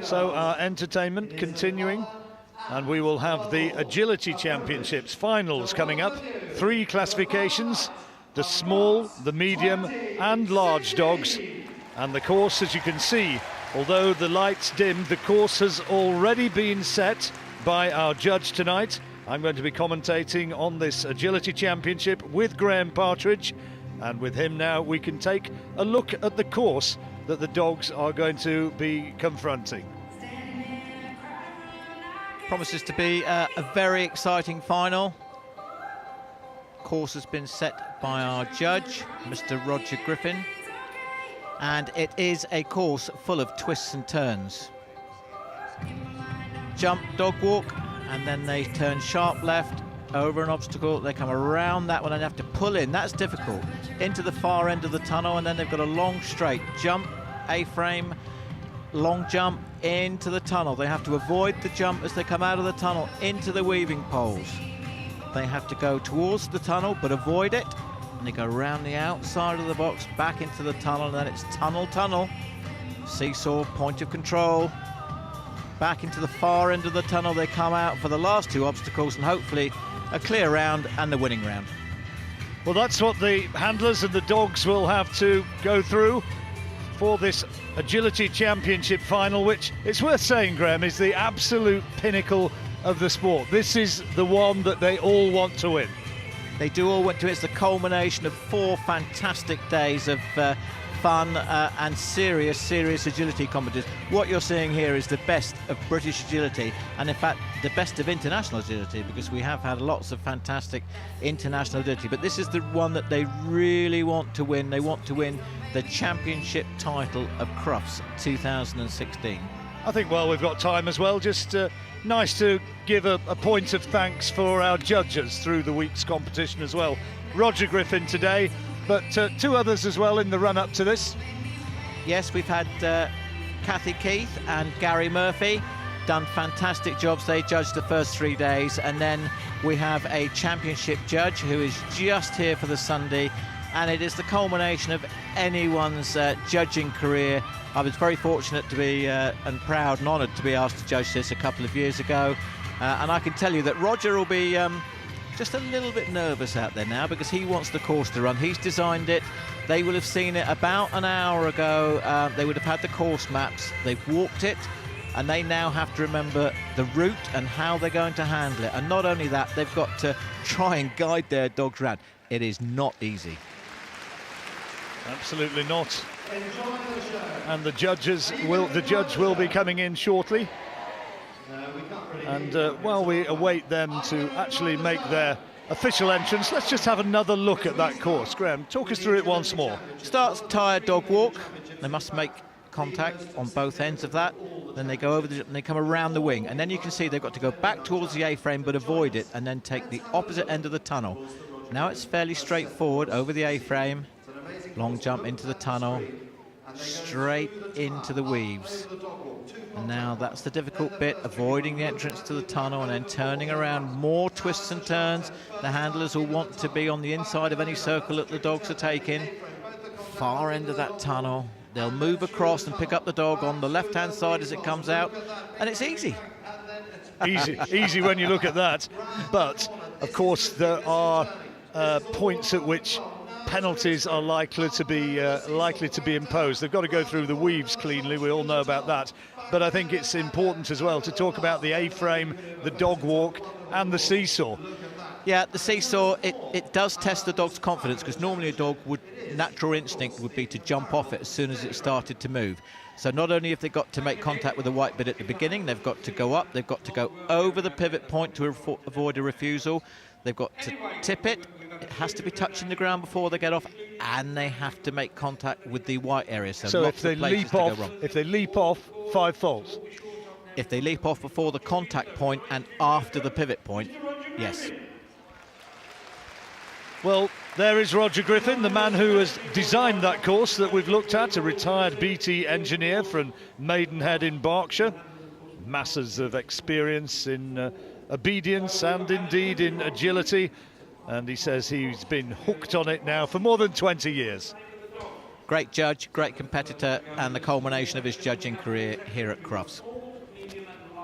So our entertainment continuing, and we will have the Agility Championships finals coming up. 3 classifications, the small, the medium and large dogs. And the course, as you can see, although the lights dimmed, the course has already been set by our judge tonight. I'm going to be commentating on this Agility Championship with Graham Partridge, and with him now we can take a look at the course that the dogs are going to be confronting. Promises to be a very exciting final. Course has been set by our judge, Mr. Roger Griffin, and it is a course full of twists and turns. Jump, dog walk, and then they turn sharp left over an obstacle. They come around that one and have to pull in. That's difficult. Into the far end of the tunnel, and then they've got a long straight jump, A-frame, long jump into the tunnel. They have to avoid the jump as they come out of the tunnel into the weaving poles. They have to go towards the tunnel but avoid it, and they go around the outside of the box back into the tunnel, and then it's tunnel, tunnel, seesaw, point of control, back into the far end of the tunnel. They come out for the last 2 obstacles and hopefully a clear round and the winning round. Well, that's what the handlers and the dogs will have to go through for this Agility Championship final, which, it's worth saying, Graham, is the absolute pinnacle of the sport. This is the one that they all want to win. They do all want to. It's the culmination of 4 fantastic days of fun and serious agility competition. What you're seeing here is the best of British agility, and in fact the best of international agility, because we have had lots of fantastic international agility, but this is the one that they really want to win. They want to win the championship title of Crufts 2016. I think, well, we've got time as well. Just nice to give a point of thanks for our judges through the week's competition as well. Roger Griffin today, but 2 others as well in the run-up to this. Yes, we've had Kathy Keith and Gary Murphy, done fantastic jobs. They judged the first 3 days, and then we have a championship judge who is just here for the Sunday, and it is the culmination of anyone's judging career. I was very fortunate to be and proud and honoured to be asked to judge this a couple of years ago, and I can tell you that Roger will be just a little bit nervous out there now, because he wants the course to run. He's designed it. They will have seen it about an hour ago. They would have had the course maps. They've walked it, and they now have to remember the route and how they're going to handle it. And not only that, they've got to try and guide their dogs around. It is not easy. Absolutely not. And the judge will be coming in shortly. And while we await them to actually make their official entrance, let's just have another look at that course. Graham, talk us through it once more. Starts tired dog walk. They must make contact on both ends of that. Then they go over and they come around the wing, and then you can see they've got to go back towards the A-frame but avoid it, and then take the opposite end of the tunnel. Now it's fairly straightforward over the A-frame, long jump into the tunnel, straight into the weaves. And now that's the difficult bit, avoiding the entrance to the tunnel and then turning around. More twists and turns. The handlers will want to be on the inside of any circle that the dogs are taking. Far end of that tunnel. They'll move across and pick up the dog on the left-hand side as it comes out, and it's easy. Easy when you look at that. But, of course, there are points at which penalties are likely to be imposed. They've got to go through the weaves cleanly. We all know about that. But I think it's important as well to talk about the A-frame, the dog walk, and the seesaw. Yeah, the seesaw, it does test the dog's confidence, because normally a dog natural instinct would be to jump off it as soon as it started to move. So not only have they got to make contact with the white bit at the beginning, they've got to go up, they've got to go over the pivot point to avoid a refusal, they've got to tip it, it has to be touching the ground before they get off, and they have to make contact with the white area. So if they leap off, 5 faults. If they leap off before the contact point and after the pivot point, yes. Well, there is Roger Griffin, the man who has designed that course that we've looked at, a retired BT engineer from Maidenhead in Berkshire. Masses of experience in obedience and indeed in agility. And he says he's been hooked on it now for more than 20 years. Great judge, great competitor, and the culmination of his judging career here at Crufts.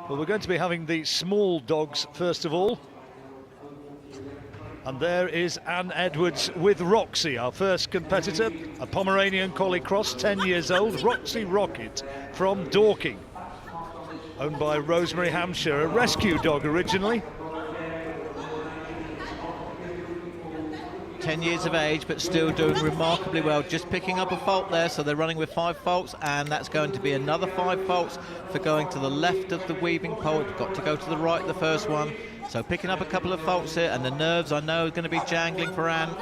Well, we're going to be having the small dogs first of all. And there is Anne Edwards with Roxy, our first competitor, a Pomeranian Collie Cross, 10 years old, Roxy Rocket from Dorking. Owned by Rosemary Hampshire, a rescue dog originally. 10 years of age, but still doing remarkably well, just picking up a fault there, so they're running with 5 faults, and that's going to be another 5 faults for going to the left of the weaving pole. It's got to go to the right, the first one. So picking up a couple of faults here, and the nerves, I know, are going to be jangling for Anne.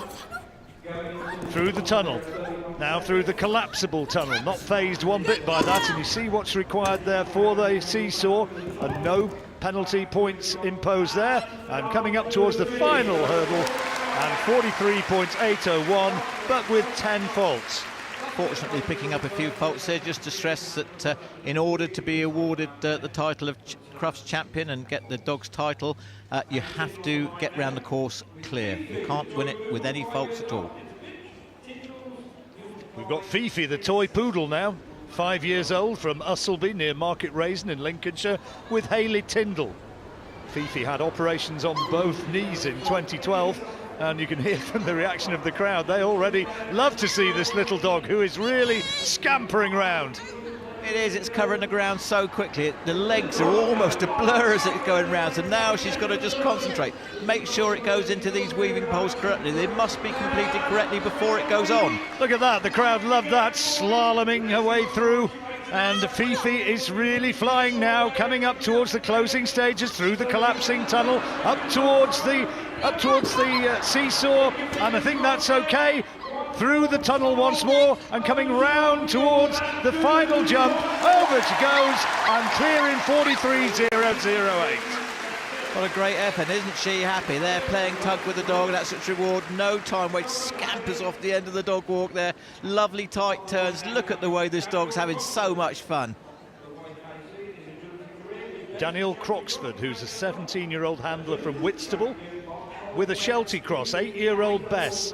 Through the tunnel, now through the collapsible tunnel, not phased one bit by that, and you see what's required there for the seesaw, and no penalty points imposed there, and coming up towards the final hurdle, and 43.801, but with 10 faults. Fortunately picking up a few faults here, just to stress that in order to be awarded the title of Crufts champion and get the dog's title, you have to get round the course clear. You can't win it with any faults at all. We've got Fifi, the toy poodle now, 5 years old, from Usselby near Market Raisin in Lincolnshire, with Hayley Tyndall. Fifi had operations on both knees in 2012, and you can hear from the reaction of the crowd, they already love to see this little dog who is really scampering round. It is, it's covering the ground so quickly. The legs are almost a blur as it's going round, so now she's got to just concentrate. Make sure it goes into these weaving poles correctly. They must be completed correctly before it goes on. Look at that, the crowd loved that, slaloming her way through. And Fifi is really flying now, coming up towards the closing stages, through the collapsing tunnel, up towards the seesaw, and I think that's okay. Through the tunnel once more, and coming round towards the final jump. Over she goes, and clearing 43.008. What a great effort, isn't she happy? They're playing tug with the dog, that's its reward. No time waits, scampers off the end of the dog walk there. Lovely tight turns. Look at the way this dog's having so much fun. Daniel Croxford, who's a 17-year-old handler from Whitstable, with a Sheltie cross, 8-year-old Bess.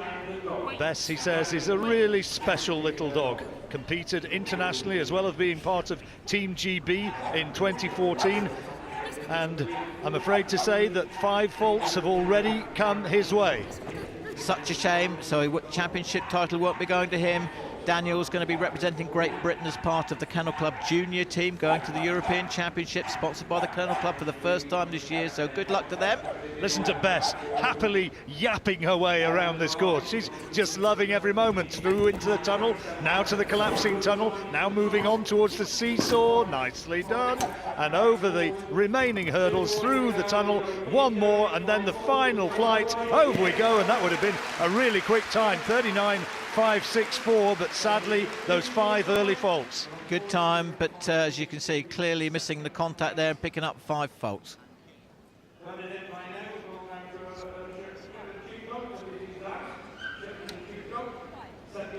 Bess, he says, is a really special little dog. Competed internationally as well as being part of Team GB in 2014. And I'm afraid to say that 5 faults have already come his way. Such a shame. So championship title won't be going to him. Daniel's going to be representing Great Britain as part of the Kennel Club junior team, going to the European Championship, sponsored by the Kennel Club for the first time this year, so good luck to them. Listen to Bess happily yapping her way around this course. She's just loving every moment. Through into the tunnel, now to the collapsing tunnel, now moving on towards the seesaw, nicely done, and over the remaining hurdles, through the tunnel, one more, and then the final flight, over we go, and that would have been a really quick time, 39.564, but sadly those 5 early faults. Good time, but as you can see, clearly missing the contact there and picking up 5 faults.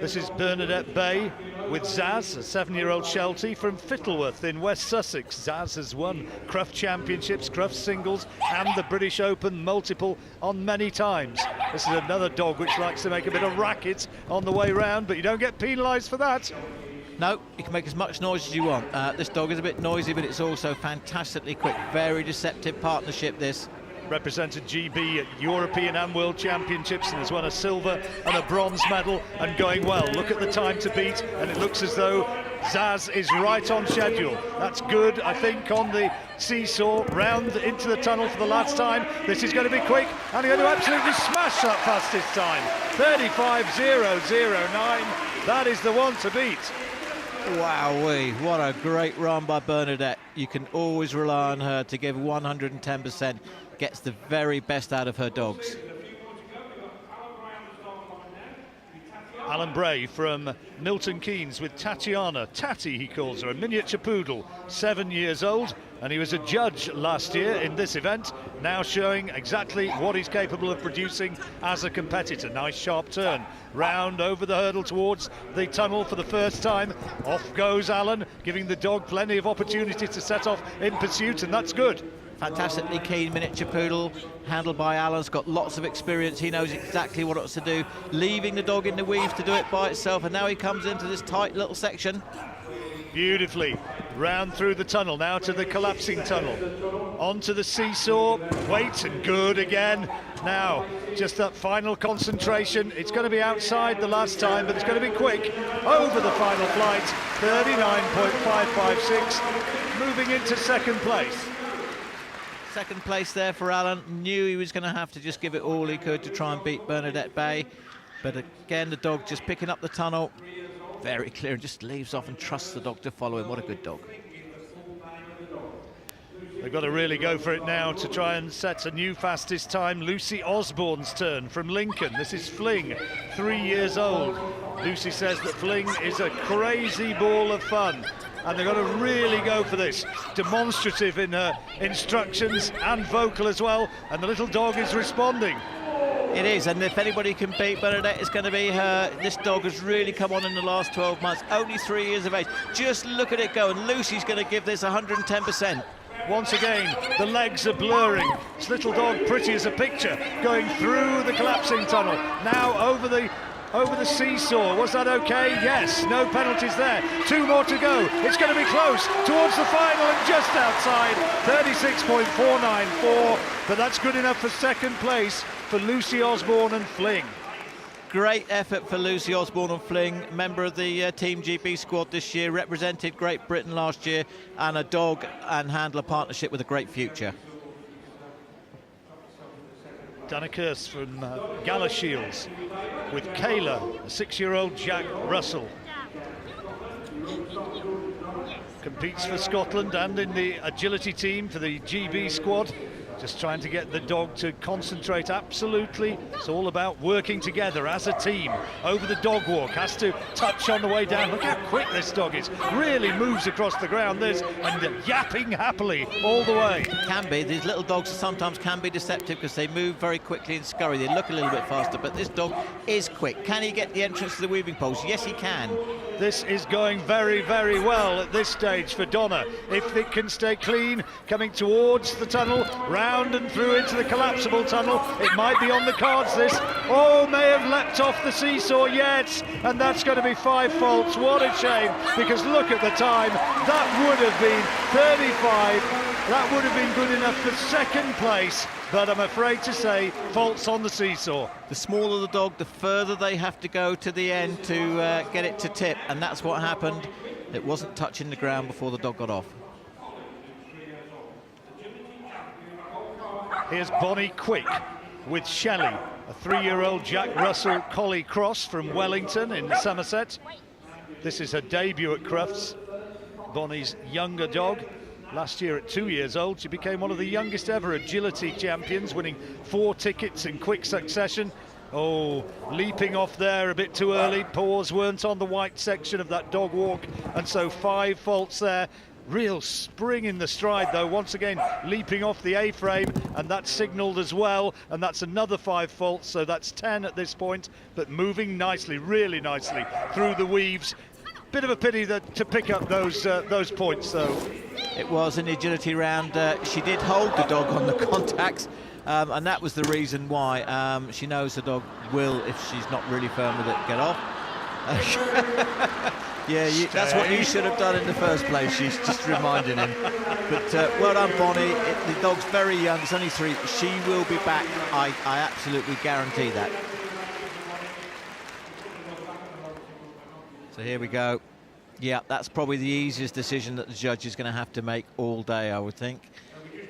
This is Bernadette Bay with Zaz, a 7-year-old Sheltie from Fittleworth in West Sussex. Zaz has won Crufts Championships, Crufts Singles and the British Open multiple on many times. This is another dog which likes to make a bit of racket on the way round, but you don't get penalised for that. No, you can make as much noise as you want. This dog is a bit noisy, but it's also fantastically quick. Very deceptive partnership, this. Represented GB at European and World Championships and has won a silver and a bronze medal and going well. Look at the time to beat, and it looks as though Zaz is right on schedule. That's good, I think, on the seesaw, round into the tunnel for the last time. This is going to be quick, and they're going to absolutely smash that fastest time. 35.009, that is the one to beat. Wowee, what a great run by Bernadette. You can always rely on her to give 110%. Gets the very best out of her dogs. Alan Bray from Milton Keynes with Tatiana. Tatty, he calls her, a miniature poodle, 7 years old, and he was a judge last year in this event, now showing exactly what he's capable of producing as a competitor. Nice sharp turn, round over the hurdle towards the tunnel for the first time. Off goes Alan, giving the dog plenty of opportunity to set off in pursuit, and that's good. fantastically keen miniature poodle, handled by Alan's got lots of experience. He knows exactly what it's to do, leaving the dog in the weave to do it by itself, and now he comes into this tight little section. Beautifully, round through the tunnel, now to the collapsing tunnel, onto the seesaw, waits and good again. Now, just that final concentration. It's going to be outside the last time, but it's going to be quick. Over the final flight, 39.556, moving into second place. Second place there for Alan. Knew he was going to have to just give it all he could to try and beat Bernadette Bay. But again, the dog just picking up the tunnel. Very clear, and just leaves off and trusts the dog to follow him. What a good dog. They've got to really go for it now to try and set a new fastest time. Lucy Osborne's turn from Lincoln. This is Fling, 3 years old. Lucy says that Fling is a crazy ball of fun, and they've got to really go for this. Demonstrative in her instructions and vocal as well, and the little dog is responding. It is, and if anybody can beat Bernadette, it's going to be her. This dog has really come on in the last 12 months, only 3 years of age. Just look at it go, and Lucy's going to give this 110%. Once again, the legs are blurring. This little dog, pretty as a picture, going through the collapsing tunnel. Now over the seesaw. Was that okay? Yes, no penalties there. 2 more to go. It's going to be close towards the final and just outside. 36.494, but that's good enough for second place for Lucy Osborne and Fling. Great effort for Lucy Osborne and Fling, member of the Team GB squad this year, represented Great Britain last year, and a dog and handler partnership with a great future. Danikers from Galashiels with Kayla, a 6-year-old Jack Russell. Competes for Scotland and in the agility team for the GB squad. Just trying to get the dog to concentrate. Absolutely, it's all about working together as a team. Over the dog walk, has to touch on the way down. Look how quick this dog is. Really moves across the ground, and yapping happily all the way. Can be. These little dogs sometimes can be deceptive because they move very quickly and scurry. They look a little bit faster, but this dog is quick. Can he get the entrance to the weaving poles? Yes, he can. This is going very, very well at this stage for Donna. If it can stay clean, coming towards the tunnel, round and through into the collapsible tunnel. It might be on the cards, this. Oh, may have leapt off the seesaw yet, and that's going to be 5 faults. What a shame, because look at the time. That would have been 35. That would have been good enough for second place, but I'm afraid to say faults on the seesaw. The smaller the dog, the further they have to go to the end to get it to tip, and that's what happened. It wasn't touching the ground before the dog got off. Here's Bonnie Quick with Shelley, a 3-year-old Jack Russell Collie Cross from Wellington in Somerset. This is her debut at Crufts. Bonnie's younger dog. Last year at 2 years old, she became one of the youngest ever agility champions, winning 4 tickets in quick succession. Oh, leaping off there a bit too early. Paws weren't on the white section of that dog walk, and so 5 faults there. Real spring in the stride, though, once again leaping off the A-frame, and that's signalled as well, and that's another 5 faults, so that's 10 at this point, but moving nicely, really nicely, through the weaves. Bit of a pity that to pick up those points, though. It was in the agility round. She did hold the dog on the contacts, and that was the reason why. She knows the dog will, if she's not really firm with it, get off. Yeah, that's what you should have done in the first place. She's just reminding him. But well done, Bonnie. The dog's very young. It's only 3. She will be back. I absolutely guarantee that. So here we go. Yeah, that's probably the easiest decision that the judge is going to have to make all day, I would think.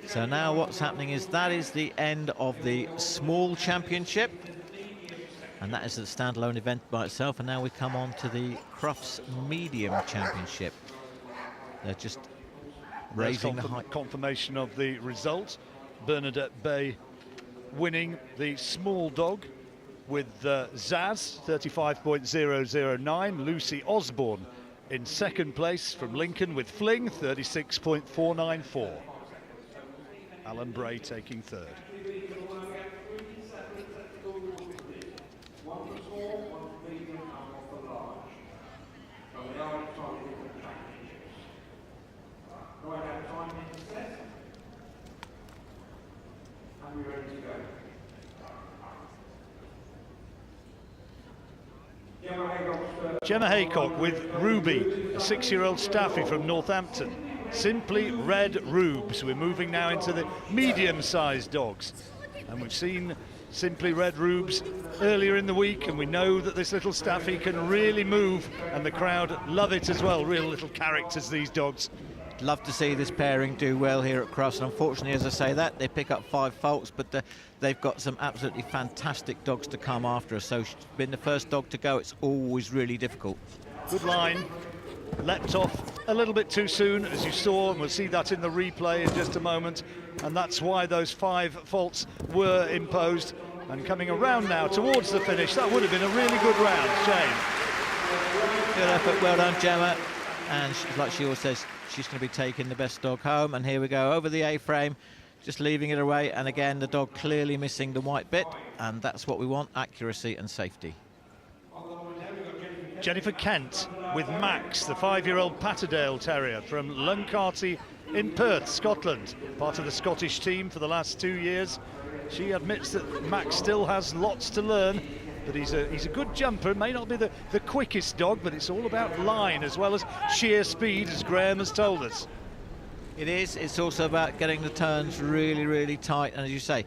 So now what's happening is that is the end of the small championship. And that is the standalone event by itself. And now we come on to the Crufts Medium Championship. They're just raising the height. Confirmation of the result. Bernadette Bay winning the small dog with Zaz, 35.009. Lucy Osborne in second place from Lincoln with Fling, 36.494. Alan Bray taking third. Gemma Haycock with Ruby, a 6-year-old staffy from Northampton. Simply Red Rubes. We're moving now into the medium-sized dogs. And we've seen Simply Red Rubes earlier in the week, and we know that this little staffy can really move, and the crowd love it as well. Real little characters, these dogs. Love to see this pairing do well here at Crufts, and unfortunately, as I say that, they pick up 5 faults, but they've got some absolutely fantastic dogs to come after us. So she's been the first dog to go. It's always really difficult. Good line. Leapt off a little bit too soon, as you saw, and we'll see that in the replay in just a moment. And that's why those 5 faults were imposed. And coming around now towards the finish, that would have been a really good round. Shame. Good effort, well done, Gemma. And like she always says, she's going to be taking the best dog home. And here we go, over the A-frame, just leaving it away. And again, the dog clearly missing the white bit. And that's what we want, accuracy and safety. Jennifer Kent with Max, the 5-year-old Patterdale Terrier from Luncarty in Perth, Scotland. Part of the Scottish team for the last 2 years. She admits that Max still has lots to learn, but he's a good jumper. May not be the quickest dog, but it's all about line as well as sheer speed, as Graham has told us. It is. It's also about getting the turns really, really tight. And as you say,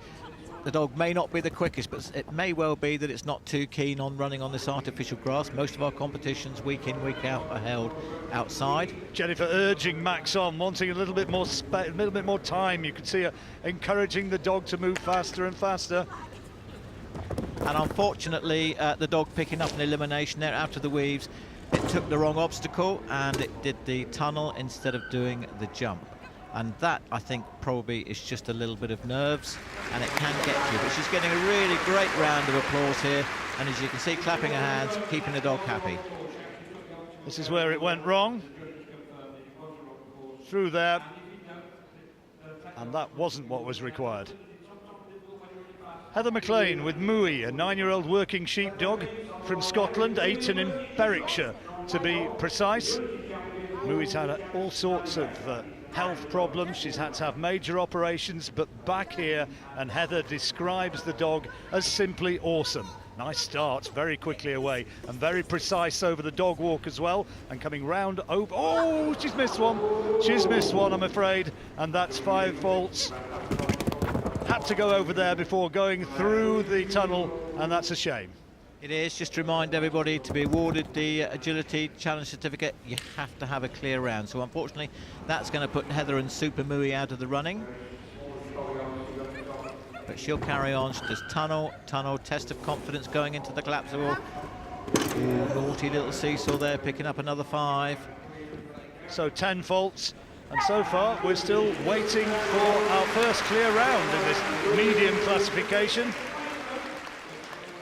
the dog may not be the quickest, but it may well be that it's not too keen on running on this artificial grass. Most of our competitions, week in, week out, are held outside. Jennifer urging Max on, wanting a little bit more time. You could see her encouraging the dog to move faster and faster. And unfortunately, the dog picking up an elimination there out of the weaves. It took the wrong obstacle and it did the tunnel instead of doing the jump. And that, I think, probably is just a little bit of nerves, and it can get you. But she's getting a really great round of applause here, and as you can see, clapping her hands, keeping the dog happy. This is where it went wrong. Through there, and that wasn't what was required. Heather McLean with Mooey, a 9-year-old working sheepdog from Scotland, Ayton in Berwickshire, to be precise. Mooey's had all sorts of health problems. She's had to have major operations, but back here, and Heather describes the dog as simply awesome. Nice start, very quickly away, and very precise over the dog walk as well, and coming round over. Oh, she's missed one. She's missed one, I'm afraid, and that's 5 faults. Had to go over there before going through the tunnel, and that's a shame. It is. Just to remind everybody, to be awarded the Agility Challenge Certificate, you have to have a clear round. So unfortunately, that's going to put Heather and Super Mooey out of the running. But she'll carry on. She does tunnel, test of confidence going into the collapsible. Ooh, naughty little seesaw there, picking up another 5. So 10 faults. And so far, we're still waiting for our first clear round in this medium classification.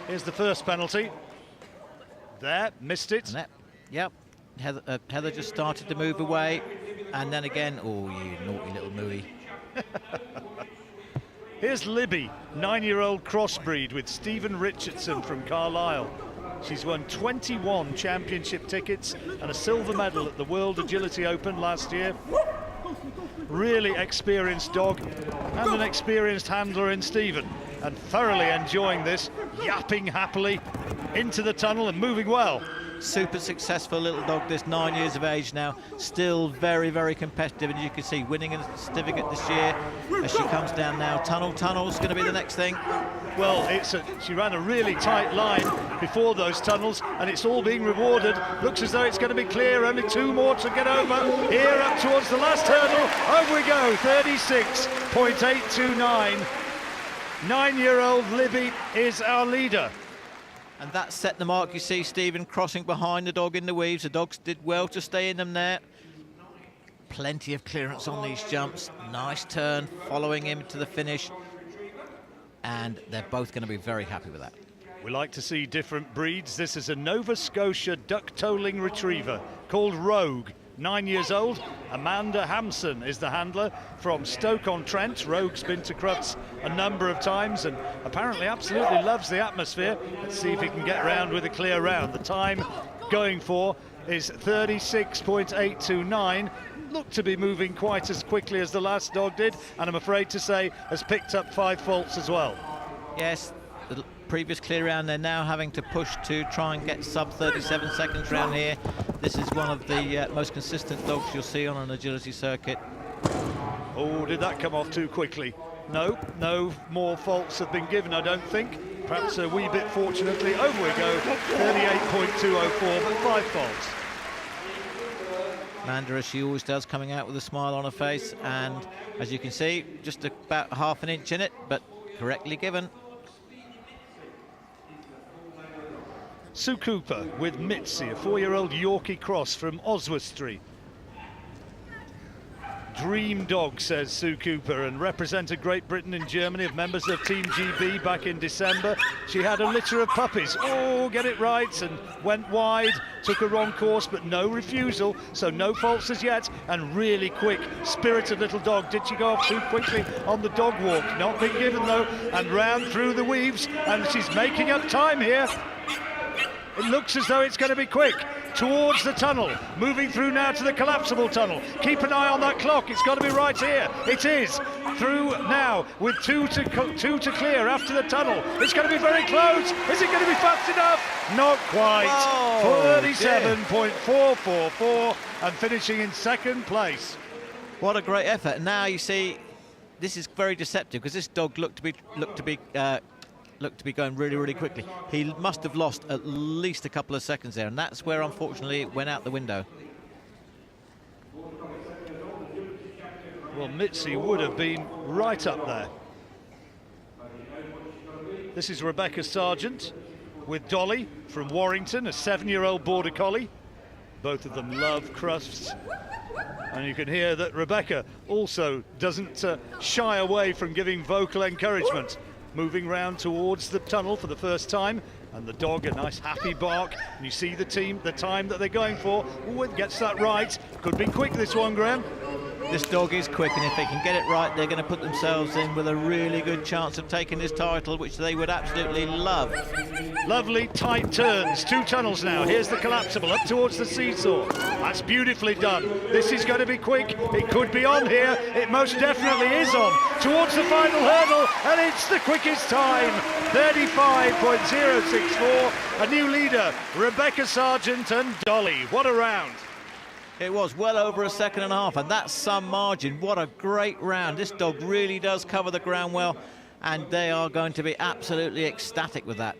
Here's the first penalty. There, missed it. That, yep, Heather just started to move away. And then again, oh, you naughty little Mooey. Here's Libby, 9-year-old crossbreed with Stephen Richardson from Carlisle. She's won 21 championship tickets and a silver medal at the World Agility Open last year. Really experienced dog and an experienced handler in Stephen, and thoroughly enjoying this, yapping happily into the tunnel and moving well. Super successful little dog, this 9 years of age now, still very, very competitive, and you can see winning a certificate this year as she comes down now. Tunnel's going to be the next thing. Well, she ran a really tight line before those tunnels, and it's all being rewarded. Looks as though it's going to be clear, only 2 more to get over. Here up towards the last hurdle, over we go, 36.829. 9-year-old Libby is our leader. And that set the mark. You see Stephen crossing behind the dog in the weaves. The dogs did well to stay in them there. Plenty of clearance on these jumps. Nice turn, following him to the finish. And they're both going to be very happy with that. We like to see different breeds. This is a Nova Scotia duck-tolling retriever called Rogue. 9 years old. Amanda Hampson is the handler from Stoke-on-Trent. Rogue's been to Crufts a number of times and apparently absolutely loves the atmosphere. Let's see if he can get around with a clear round. The time going for is 36.829. look to be moving quite as quickly as the last dog did, and I'm afraid to say has picked up 5 faults as well. Yes, the previous clear round, they're now having to push to try and get sub 37 seconds round here. This is one of the most consistent dogs you'll see on an agility circuit. Oh, did that come off too quickly? No, no more faults have been given, I don't think. Perhaps a wee bit fortunately. Over we go, 38.204, but 5 faults. Amanda, as she always does, coming out with a smile on her face, and as you can see, just about half an inch in it, but correctly given. Sue Cooper with Mitzi, a 4-year-old Yorkie cross from Oswestry. Dream dog, says Sue Cooper, and represented Great Britain in Germany of members of Team GB back in December. She had a litter of puppies. Oh, get it right, and went wide, took a wrong course, but no refusal, so no faults as yet, and really quick, spirited little dog. Did she go off too quickly on the dog walk? Not been given though, and round through the weaves, and she's making up time here. It looks as though it's going to be quick. Towards the tunnel, moving through now to the collapsible tunnel. Keep an eye on that clock, it's got to be right here. It is. Through now with two to clear after the tunnel. It's going to be very close. Is it going to be fast enough? Not quite. 37.444 and finishing in 2nd place. What a great effort. Now you see, this is very deceptive because this dog looked to be going really, really quickly. He must have lost at least a couple of seconds there, and that's where, unfortunately, it went out the window. Well, Mitzi would have been right up there. This is Rebecca Sargent with Dolly from Warrington, a 7-year-old Border Collie. Both of them love Crufts. And you can hear that Rebecca also doesn't shy away from giving vocal encouragement. Moving round towards the tunnel for the first time, and the dog a nice happy bark, and you see the time that they're going for. Oh, it gets that right. Could be quick, this one, Graham. This dog is quick, and if they can get it right, they're going to put themselves in with a really good chance of taking this title, which they would absolutely love. Lovely tight turns, 2 tunnels now. Here's the collapsible up towards the seesaw. That's beautifully done. This is going to be quick. It could be on here. It most definitely is on. Towards the final hurdle, and it's the quickest time. 35.064. A new leader, Rebecca Sargent and Dolly. What a round. It was well over a second and a half, and that's some margin. What a great round. This dog really does cover the ground well, and they are going to be absolutely ecstatic with that.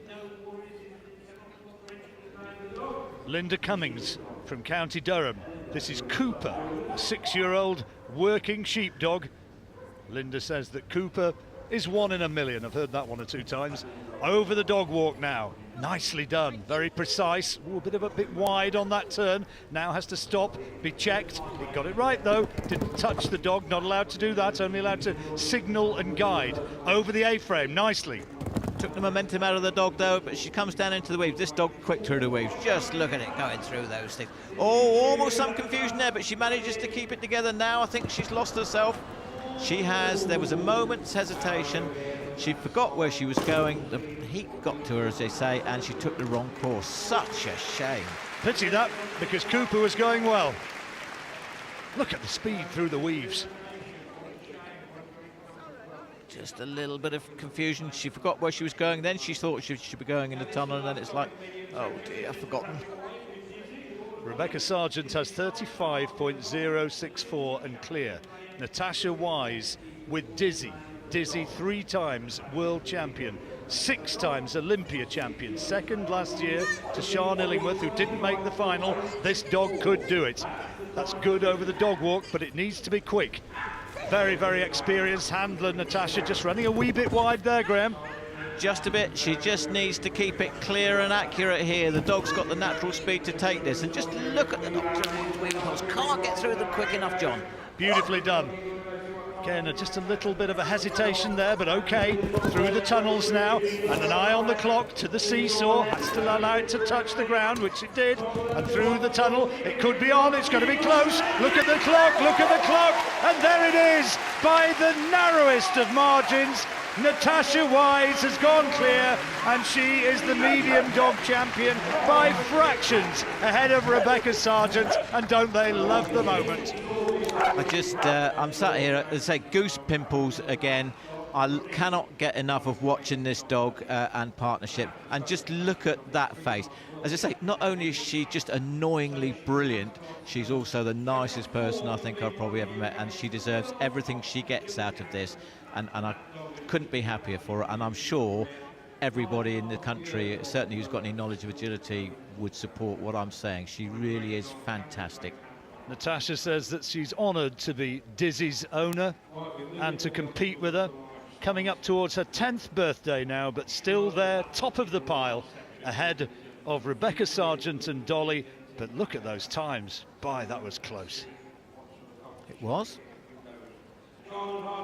Linda Cummings from County Durham. This is Cooper, a 6-year-old working sheepdog. Linda says that Cooper is 1 in a million. I've heard that 1 or 2 times. Over the dog walk now. Nicely done, very precise. Ooh, a bit wide on that turn. Now has to stop, be checked. It got it right though. Didn't touch the dog, not allowed to do that, only allowed to signal and guide. Over the A-frame, nicely. Took the momentum out of the dog though, but she comes down into the weaves. This dog quick through the weaves. Just look at it going through those things. Oh, almost some confusion there, but she manages to keep it together. Now I think she's lost herself. She has. There was a moment's hesitation. She forgot where she was going. The heat got to her, as they say, and she took the wrong course. Such a shame. Pity that, because Cooper was going well. Look at the speed through the weaves. Just a little bit of confusion. She forgot where she was going. Then she thought she should be going in the tunnel, and then it's like, oh dear, I've forgotten. Rebecca Sargent has 35.064 and clear. Natasha Wise with Dizzy. Dizzy 3 times world champion, 6 times Olympia champion, 2nd last year to Sian Illingworth, who didn't make the final. This dog could do it. That's good over the dog walk, but it needs to be quick. Very, very experienced handler, Natasha, just running a wee bit wide there, Graham. Just a bit. She just needs to keep it clear and accurate here. The dog's got the natural speed to take this, and just look at the dog through these weaving holes. Can't get through them quick enough, John. Beautifully done. Again, just a little bit of a hesitation there, but okay. Through the tunnels now, and an eye on the clock to the seesaw. Has to allow it to touch the ground, which it did. And through the tunnel, it could be on. It's going to be close. Look at the clock, look at the clock. And there it is, by the narrowest of margins. Natasha Wise has gone clear, and she is the medium dog champion by fractions ahead of Rebecca Sargent. And don't they love the moment? I'm sat here, as I say, goose pimples again. I cannot get enough of watching this dog and partnership, and just look at that face. As I say, not only is she just annoyingly brilliant, she's also the nicest person I think I've probably ever met, and she deserves everything she gets out of this, and I couldn't be happier for her, and I'm sure everybody in the country, certainly who's got any knowledge of agility, would support what I'm saying. She really is fantastic. Natasha says that she's honoured to be Dizzy's owner and to compete with her. Coming up towards her 10th birthday now, but still there, top of the pile, ahead of Rebecca Sargent and Dolly. But look at those times. By, that was close. It was.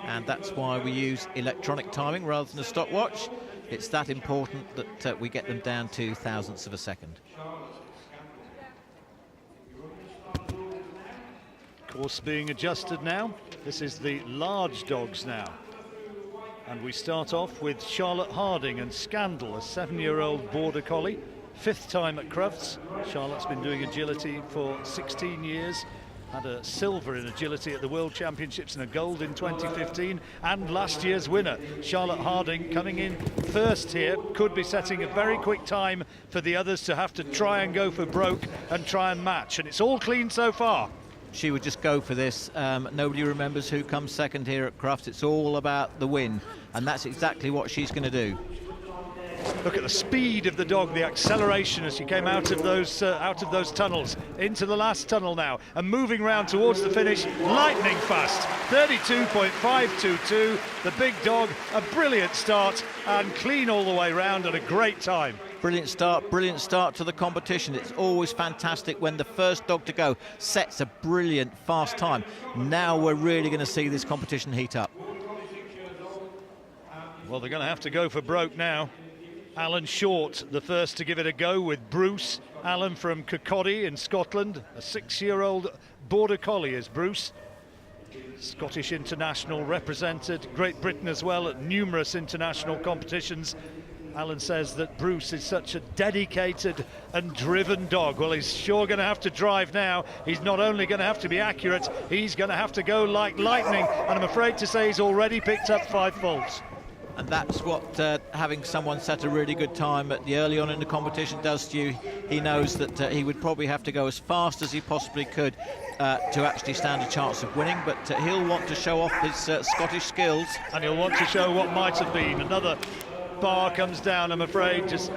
And that's why we use electronic timing rather than a stopwatch. It's that important that we get them down to thousandths of a second. Course being adjusted now. This is the large dogs now. And we start off with Charlotte Harding and Scandal, a 7-year-old border collie. 5th time at Crufts. Charlotte's been doing agility for 16 years. Had a silver in agility at the World Championships and a gold in 2015. And last year's winner, Charlotte Harding, coming in first here. Could be setting a very quick time for the others to have to try and go for broke and try and match. And it's all clean so far. She would just go for this. Nobody remembers who comes second here at Crufts. It's all about the win, and that's exactly what she's going to do. Look at the speed of the dog, the acceleration as she came out of those tunnels into the last tunnel now, and moving round towards the finish, lightning fast. 32.522. The big dog, a brilliant start and clean all the way round and a great time. Brilliant start to the competition. It's always fantastic when the first dog to go sets a brilliant fast time. Now we're really going to see this competition heat up. Well, they're going to have to go for broke now. Alan Short, the first to give it a go with Bruce. Alan from Kirkcaldy in Scotland. A 6-year-old border collie is Bruce. Scottish international, represented Great Britain as well at numerous international competitions. Alan says that Bruce is such a dedicated and driven dog. Well, he's sure going to have to drive now. He's not only going to have to be accurate, he's going to have to go like lightning. And I'm afraid to say he's already picked up 5 faults. And that's what having someone set a really good time at the early on in the competition does to you. He knows that he would probably have to go as fast as he possibly could to actually stand a chance of winning, but he'll want to show off his Scottish skills. And he'll want to show what might have been. Another bar comes down, I'm afraid, just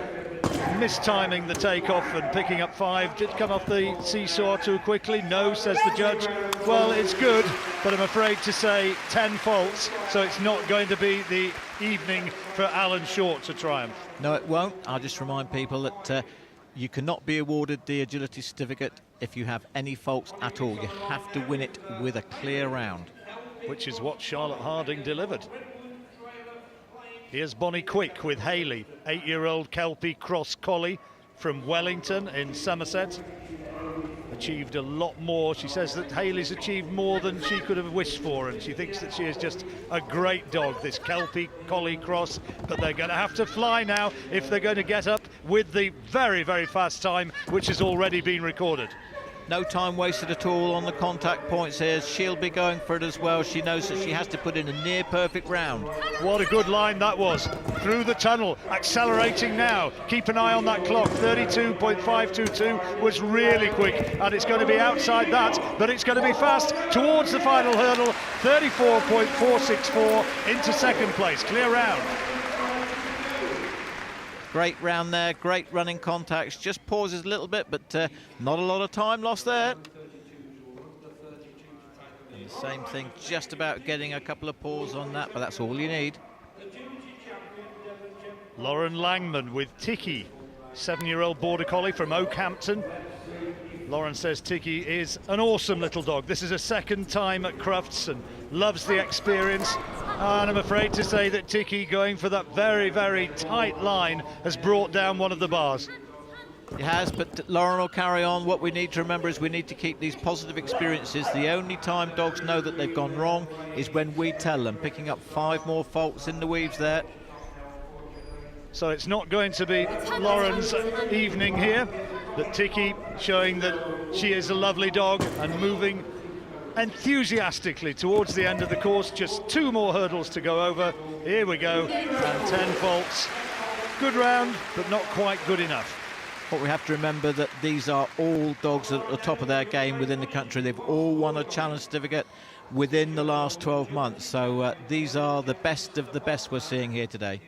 mistiming the takeoff and picking up 5. Did come off the seesaw too quickly? No, says the judge. Well, it's good, but I'm afraid to say 10 faults, so it's not going to be the evening for Alan Short to triumph. No, it won't. I'll just remind people that you cannot be awarded the agility certificate if you have any faults at all. You have to win it with a clear round. Which is what Charlotte Harding delivered. Here's Bonnie Quick with Hayley, 8-year-old Kelpie cross collie from Wellington in Somerset. Achieved a lot more. She says that Hayley's achieved more than she could have wished for, and she thinks that she is just a great dog, this Kelpie collie cross. But they're going to have to fly now if they're going to get up with the very, very fast time, which has already been recorded. No time wasted at all on the contact points here. She'll be going for it as well. She knows that she has to put in a near perfect round. What a good line that was. Through the tunnel, accelerating now. Keep an eye on that clock. 32.522 was really quick, and it's going to be outside that, but it's going to be fast towards the final hurdle. 34.464 into second place. Clear round. Great round there, great running contacts, just pauses a little bit, but not a lot of time lost there. And the same thing, just about getting a couple of paws on that, but that's all you need. Lauren Langman with Tiki, 7-year-old border collie from Oakhampton. Lauren says Tiki is an awesome little dog. This is a 2nd time at Crufts and loves the experience. And I'm afraid to say that Tiki, going for that very, very tight line, has brought down one of the bars. It has, but Lauren will carry on. What we need to remember is we need to keep these positive experiences. The only time dogs know that they've gone wrong is when we tell them. Picking up 5 more faults in the weaves there. So it's not going to be Lauren's evening here, but Tiki showing that she is a lovely dog and moving enthusiastically towards the end of the course. Just 2 more hurdles to go over. Here we go, and 10 faults. Good round, but not quite good enough. But we have to remember that these are all dogs at the top of their game within the country. They've all won a challenge certificate within the last 12 months. So these are the best of the best we're seeing here today.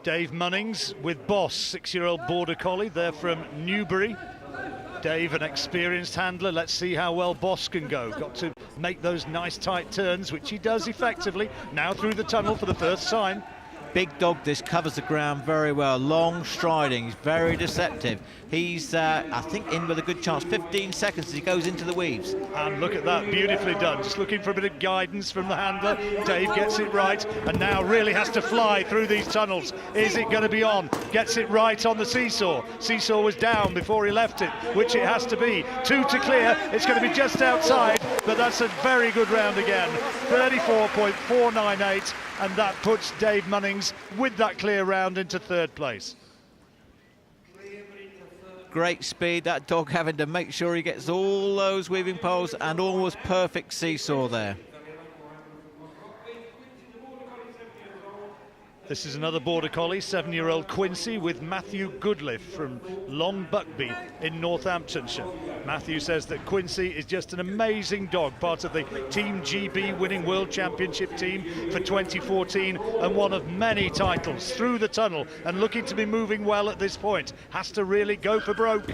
Dave Munnings with Boss, 6-year-old Border Collie. They're from Newbury. Dave, an experienced handler. Let's see how well Boss can go. Got to make those nice tight turns, which he does effectively. Now through the tunnel for the first time. Big dog, this covers the ground very well. Long striding, he's very deceptive. He's, I think, in with a good chance. 15 seconds as he goes into the weaves. And look at that, beautifully done. Just looking for a bit of guidance from the handler. Dave gets it right, and now really has to fly through these tunnels. Is it going to be on? Gets it right on the seesaw. Seesaw was down before he left it, which it has to be. 2 to clear. It's going to be just outside, but that's a very good round again. 34.498. And that puts Dave Munnings with that clear round into 3rd place. Great speed, that dog having to make sure he gets all those weaving poles and almost perfect seesaw there. This is another Border Collie, 7-year-old Quincy with Matthew Goodliff from Long Buckby in Northamptonshire. Matthew says that Quincy is just an amazing dog, part of the Team GB winning World Championship team for 2014 and one of many titles through the tunnel and looking to be moving well at this point. Has to really go for broke.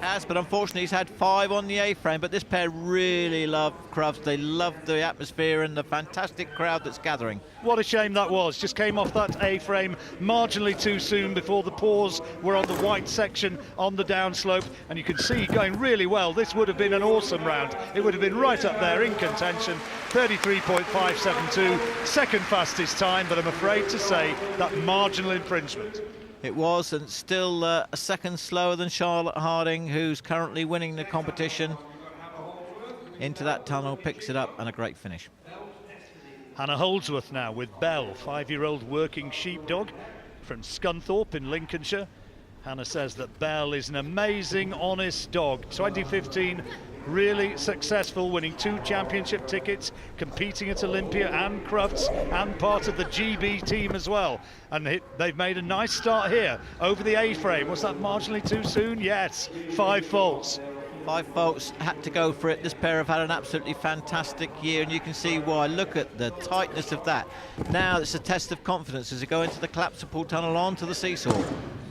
Has, but unfortunately he's had 5 on the A-frame, but this pair really love Crufts. They love the atmosphere and the fantastic crowd that's gathering. What a shame that was. Just came off that A-frame marginally too soon before the paws were on the white section on the downslope, and you can see going really well. This would have been an awesome round. It would have been right up there in contention. 33.572, second fastest time, but I'm afraid to say that marginal infringement. It was, and still a second slower than Charlotte Harding, who's currently winning the competition. Into that tunnel, picks it up, and a great finish. Hannah Holdsworth now with Belle, 5-year-old working sheepdog from Scunthorpe in Lincolnshire. Hannah says that Belle is an amazing, honest dog. 2015, really successful, winning 2 championship tickets, competing at Olympia and Crufts, and part of the GB team as well. And they've made a nice start here over the A-frame. Was that marginally too soon? Yes, 5 faults. 5 faults, had to go for it. This pair have had an absolutely fantastic year, and you can see why. Look at the tightness of that. Now it's a test of confidence as they go into the collapsible tunnel onto the seesaw.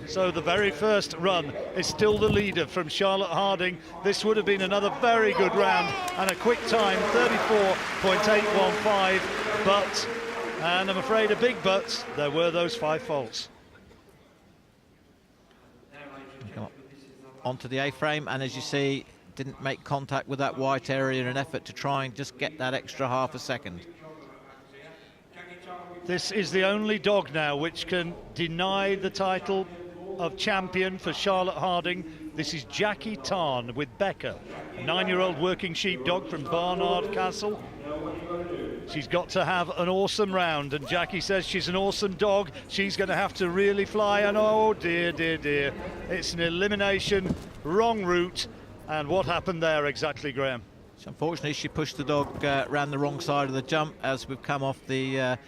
So the very first run is still the leader from Charlotte Harding. This would have been another very good round and a quick time, 34.815, but, and I'm afraid a big but, there were those 5 faults. Come on. Onto the A-frame, and as you see, didn't make contact with that white area in an effort to try and just get that extra half a second. This is the only dog now which can deny the title of champion for Charlotte Harding. This is Jackie Tarn with Becca, a 9-year-old working sheepdog from Barnard Castle. She's got to have an awesome round, and Jackie says she's an awesome dog. She's going to have to really fly, and oh dear, dear, dear. It's an elimination, wrong route, and what happened there exactly, Graham? So unfortunately, she pushed the dog around the wrong side of the jump as we've come off the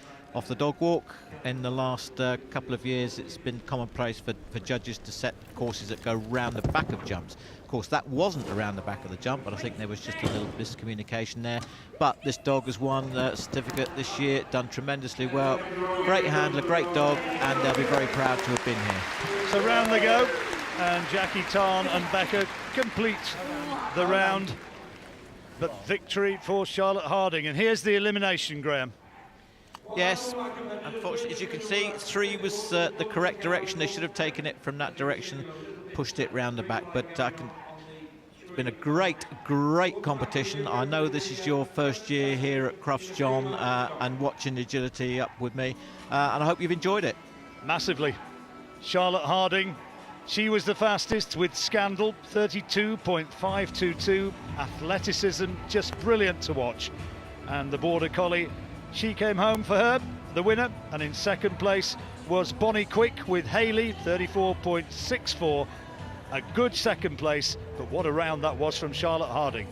dog walk. In the last couple of years, it's been commonplace for judges to set courses that go round the back of jumps. Of course, that wasn't around the back of the jump, but I think there was just a little miscommunication there. But this dog has won a certificate this year, done tremendously well. Great handler, great dog, and they'll be very proud to have been here. So round they go, and Jackie Tarn and Becca complete the round. But victory for Charlotte Harding. And here's the elimination, Graham. Yes, unfortunately, as you can see, 3 was the correct direction. They should have taken it from that direction, pushed it round the back. But it's been a great, great competition. I know this is your first year here at Crufts, John, and watching Adжилiti up with me. And I hope you've enjoyed it. Massively. Charlotte Harding, she was the fastest with Scandal, 32.522. Athleticism, just brilliant to watch. And the Border Collie, she came home for her, the winner, and in second place was Bonnie Quick with Haley, 34.64. A good second place, but what a round that was from Charlotte Harding.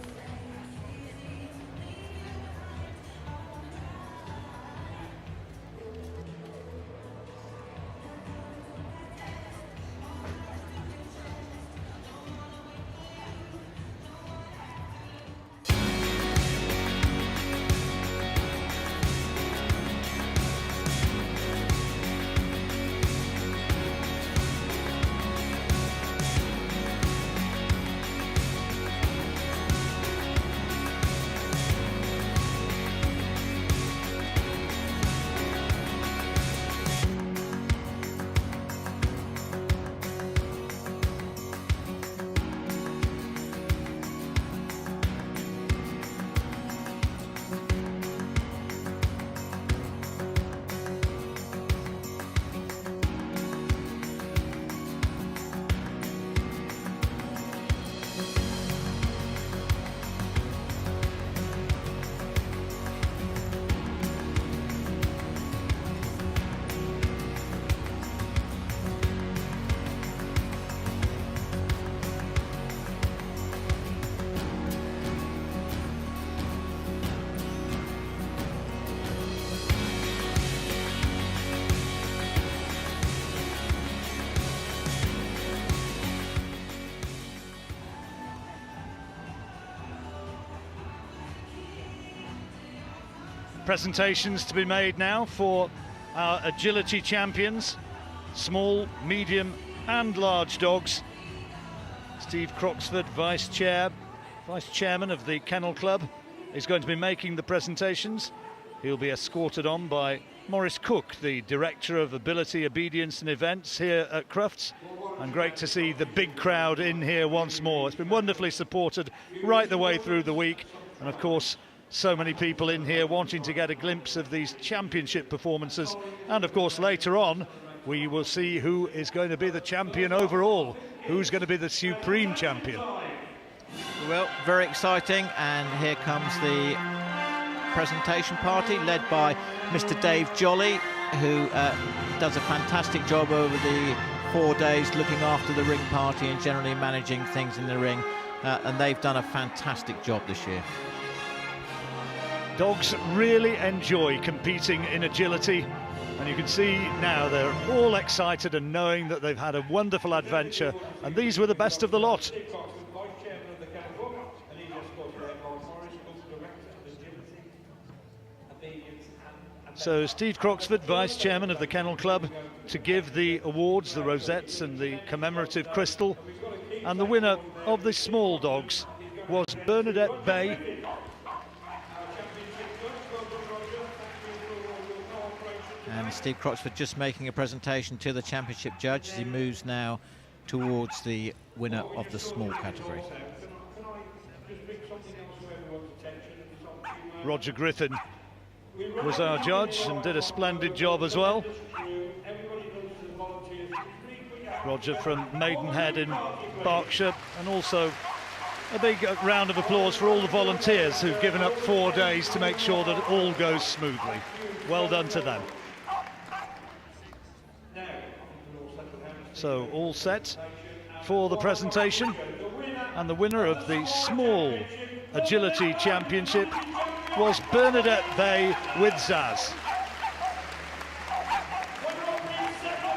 Presentations to be made now for our agility champions, small, medium and large dogs. Steve Croxford, Vice Chairman of the Kennel Club, is going to be making the presentations. He'll be escorted on by Maurice Cook, the Director of Ability, Obedience and Events here at Crufts. And great to see the big crowd in here once more. It's been wonderfully supported right the way through the week. And of course, so many people in here wanting to get a glimpse of these championship performances. And of course, later on, we will see who is going to be the champion overall, who's going to be the supreme champion. Well, very exciting, and here comes the presentation party led by Mr. Dave Jolly, who does a fantastic job over the 4 days looking after the ring party and generally managing things in the ring, and they've done a fantastic job this year. Dogs really enjoy competing in agility, and you can see now they're all excited and knowing that they've had a wonderful adventure, and these were the best of the lot. So Steve Croxford, Vice Chairman of the Kennel Club, to give the awards, the rosettes and the commemorative crystal. And the winner of the small dogs was Bernadette Bay. And Steve Croxford just making a presentation to the championship judge as he moves now towards the winner of the small category. Roger Griffin was our judge and did a splendid job as well. Roger from Maidenhead in Berkshire, and also a big round of applause for all the volunteers who've given up 4 days to make sure that it all goes smoothly. Well done to them. So all set for the presentation, and the winner of the small agility championship was Bernadette Bay with Zaz.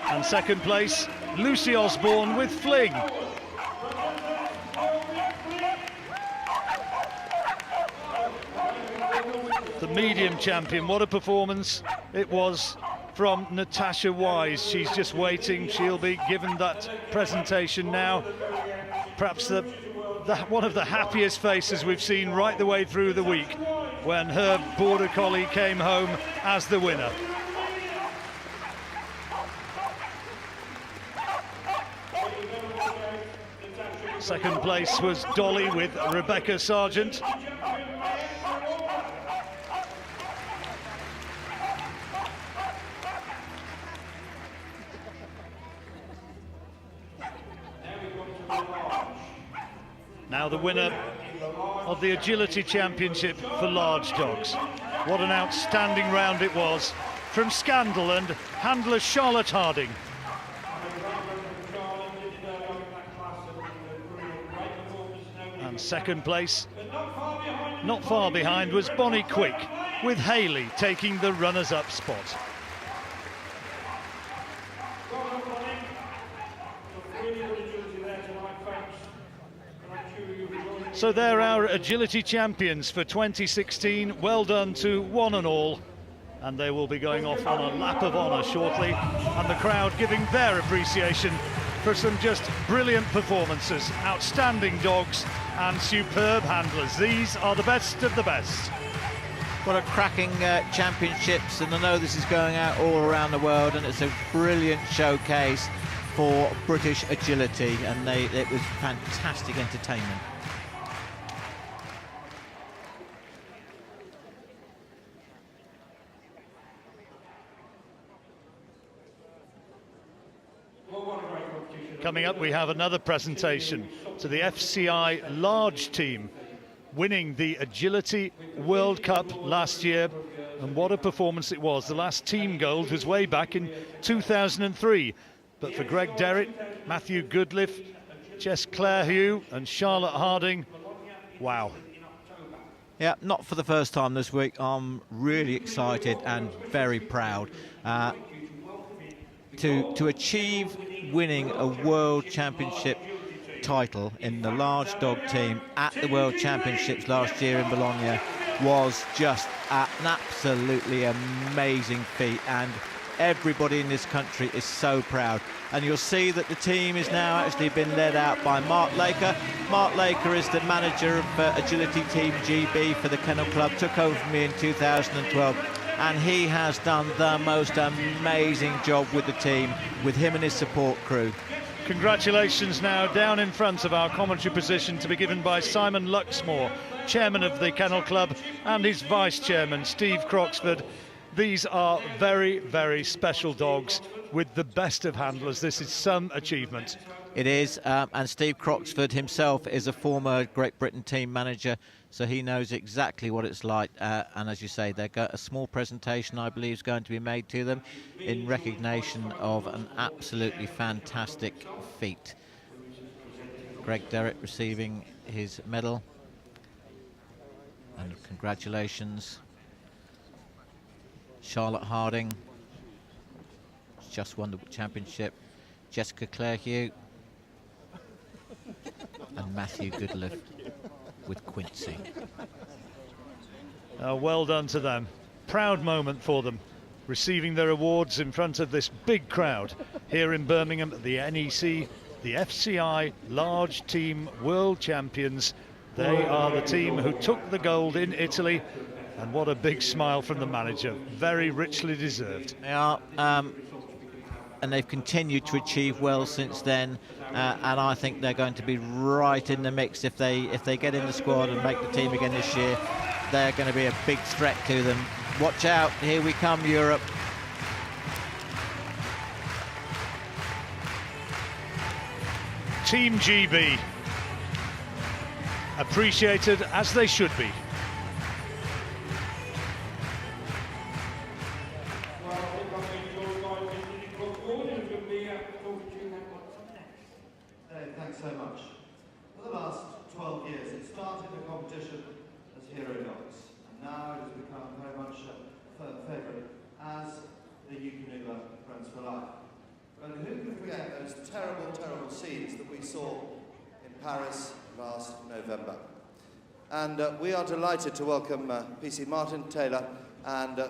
And second place, Lucy Osborne with Fling. The medium champion, what a performance it was from Natasha Wise. She's just waiting, she'll be given that presentation now. Perhaps one of the happiest faces we've seen right the way through the week, when her border collie came home as the winner. Second place was Dolly with Rebecca Sargent. Now the winner of the Agility Championship for large dogs. What an outstanding round it was from Scandal and handler Charlotte Harding. And second place, not far behind, was Bonnie Quick, with Hayley taking the runners-up spot. So they're our agility champions for 2016. Well done to one and all. And they will be going off on a lap of honour shortly. And the crowd giving their appreciation for some just brilliant performances. Outstanding dogs and superb handlers. These are the best of the best. What a cracking championships, and I know this is going out all around the world, and it's a brilliant showcase for British agility, and it was fantastic entertainment. Coming up, we have another presentation to the FCI large team, winning the Agility World Cup last year. And what a performance it was. The last team gold was way back in 2003. But for Greg Derritt, Matthew Goodliff, Jess Clairhugh and Charlotte Harding, wow. Yeah, not for the first time this week. I'm really excited and very proud to achieve winning a World Championship title in the large dog team at the World Championships last year in Bologna was just an absolutely amazing feat, and everybody in this country is so proud. And you'll see that the team is now actually been led out by Mark Laker. Mark Laker is the manager of Agility Team GB for the Kennel Club, took over from me in 2012, and he has done the most amazing job with the team, with him and his support crew. Congratulations now down in front of our commentary position to be given by Simon Luxmore, chairman of the Kennel Club, and his vice chairman, Steve Croxford. These are very, very special dogs with the best of handlers. This is some achievement. It is, and Steve Croxford himself is a former Great Britain team manager, so he knows exactly what it's like. And as you say, they've got a small presentation, I believe, is going to be made to them in recognition of an absolutely fantastic feat. Greg Derrick receiving his medal, and congratulations. Charlotte Harding just won the championship. Jessica Clare-Hugh and Matthew Goodliff with Quincy. Well done to them. Proud moment for them, receiving their awards in front of this big crowd here in Birmingham at the NEC, the FCI Large Team World Champions. They are the team who took the gold in Italy, and what a big smile from the manager. Very richly deserved. They are, and they've continued to achieve well since then, and I think they're going to be right in the mix. If they get in the squad and make the team again this year, they're going to be a big threat to them. Watch out, here we come, Europe. Team GB, appreciated as they should be. Thanks so much. For the last 12 years, it started the competition as Hero Dogs, and now it has become very much a favourite as the Eukanuba Friends for Life. But who can forget those terrible, terrible scenes that we saw in Paris last November? And we are delighted to welcome PC Martin Taylor and